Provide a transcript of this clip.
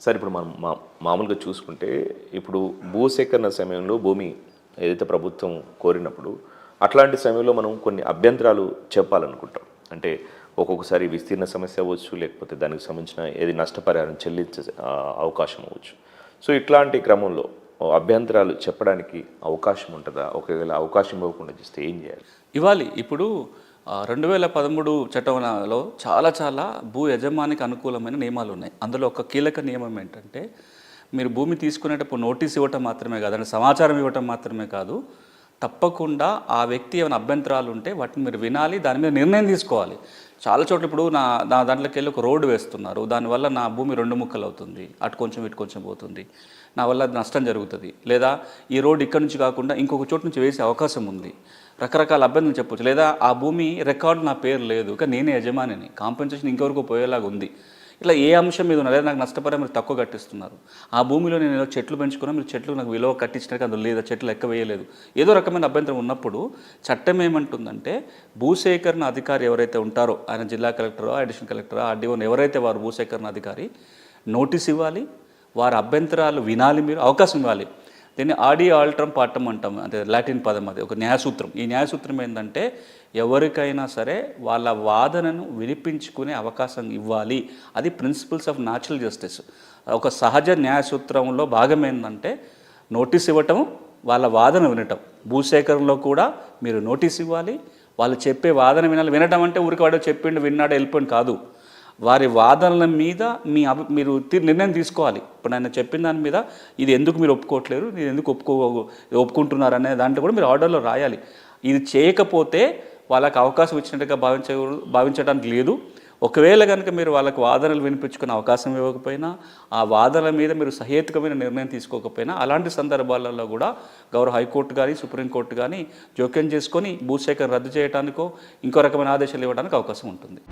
Sir ఇప్పుడు మనం మామూలుగా చూసుకుంటే ఇప్పుడు భూసేకరణ సమయంలో భూమి ఏదైతే ప్రభుత్వం కోరినప్పుడు అట్లాంటి సమయంలో మనం కొన్ని అభ్యంతరాలు చెప్పాలనుకుంటాం. అంటే ఒక్కొక్కసారి విస్తీర్ణ సమస్య అవ్వచ్చు, లేకపోతే దానికి సంబంధించిన ఏది నష్టపరిహారం చెల్లించే అవకాశం అవ్వచ్చు. సో ఇట్లాంటి క్రమంలో అభ్యంతరాలు చెప్పడానికి అవకాశం ఉంటుందా? ఒకవేళ అవకాశం ఇవ్వకుండా చేస్తే ఏం చేయాలి? ఇవ్వాలి. ఇప్పుడు 2013 చట్టంలో చాలా భూ యజమానికి అనుకూలమైన నియమాలు ఉన్నాయి. అందులో ఒక కీలక నియమం ఏంటంటే, మీరు భూమి తీసుకునేటప్పుడు నోటీస్ ఇవ్వటం మాత్రమే కాదు, అంటే సమాచారం ఇవ్వటం మాత్రమే కాదు, తప్పకుండా ఆ వ్యక్తి ఏమైనా అభ్యంతరాలు ఉంటే వాటిని మీరు వినాలి, దాని మీద నిర్ణయం తీసుకోవాలి. చాలా చోట్ల ఇప్పుడు నా దాంట్లోకి వెళ్ళి ఒక రోడ్డు వేస్తున్నారు, దానివల్ల నా భూమి 2 ముక్కలు అవుతుంది, అటు కొంచెం ఇటు కొంచెం పోతుంది, నా వల్ల నష్టం జరుగుతుంది, లేదా ఈ రోడ్డు ఇక్కడ నుంచి కాకుండా ఇంకొక చోటు నుంచి వేసే అవకాశం ఉంది, రకరకాల అభ్యంతరం చెప్పొచ్చు. లేదా ఆ భూమి రికార్డు నా పేరు లేదు కానీ నేనే యజమానిని, కాంపెన్సేషన్ ఇంకెవరకు పోయేలాగా ఉంది. ఇట్లా ఏ అంశం మీద ఉన్నారు, లేదా నాకు నష్టపరిహారం మీరు తక్కువ కట్టిస్తున్నారు, ఆ భూమిలో నేను ఏదో చెట్లు పెంచుకున్నా, మీరు చెట్లు నాకు విలువ కట్టించినాక అందులో లేదా చెట్లు లెక్క వేయలేదు, ఏదో రకమైన అభ్యంతరం ఉన్నప్పుడు చట్టం ఏమంటుందంటే, భూసేకరణ అధికారి ఎవరైతే ఉంటారో, ఆయన జిల్లా కలెక్టరో, అడిషనల్ కలెక్టరో, ఆర్డీఓ ఎవరైతే వారు భూసేకరణ అధికారి నోటీస్ ఇవ్వాలి, వారి అభ్యంతరాలు వినాలి, మీరు అవకాశం ఇవ్వాలి. దీన్ని ఆడి ఆల్ట్రమ్ పార్టమ్ అంటాం, అంటే లాటిన్ పదం, అది ఒక న్యాయసూత్రం. ఈ న్యాయసూత్రం ఏంటంటే, ఎవరికైనా సరే వాళ్ళ వాదనను వినిపించుకునే అవకాశం ఇవ్వాలి. అది ప్రిన్సిపల్స్ ఆఫ్ న్యాచురల్ జస్టిస్. ఒక సహజ న్యాయసూత్రంలో భాగం ఏంటంటే నోటీస్ ఇవ్వటం, వాళ్ళ వాదన వినటం. భూసేకరణలో కూడా మీరు నోటీస్ ఇవ్వాలి, వాళ్ళు చెప్పే వాదన వినాలి. వినటం అంటే ఊరికి వాడు చెప్పిండు విన్నాడు వెళ్ళిపోయింది కాదు, వారి వాదనల మీద మీరు నిర్ణయం తీసుకోవాలి. ఇప్పుడు ఆయన చెప్పిన దాని మీద ఇది ఎందుకు మీరు ఒప్పుకోవట్లేరు, ఇది ఎందుకు ఒప్పుకుంటున్నారు అనే దాంట్లో కూడా మీరు ఆర్డర్లో రాయాలి. ఇది చేయకపోతే వాళ్ళకి అవకాశం ఇచ్చినట్టుగా భావించడానికి లేదు. ఒకవేళ కనుక మీరు వాళ్ళకి వాదనలు వినిపించుకునే అవకాశం ఇవ్వకపోయినా, ఆ వాదనల మీద మీరు సహేతుకమైన నిర్ణయం తీసుకోకపోయినా, అలాంటి సందర్భాలలో కూడా గౌరవ హైకోర్టు కానీ సుప్రీంకోర్టు కానీ జోక్యం చేసుకొని భూసేకరణ రద్దు చేయడానికో ఇంకో రకమైన ఆదేశాలు ఇవ్వడానికి అవకాశం ఉంటుంది.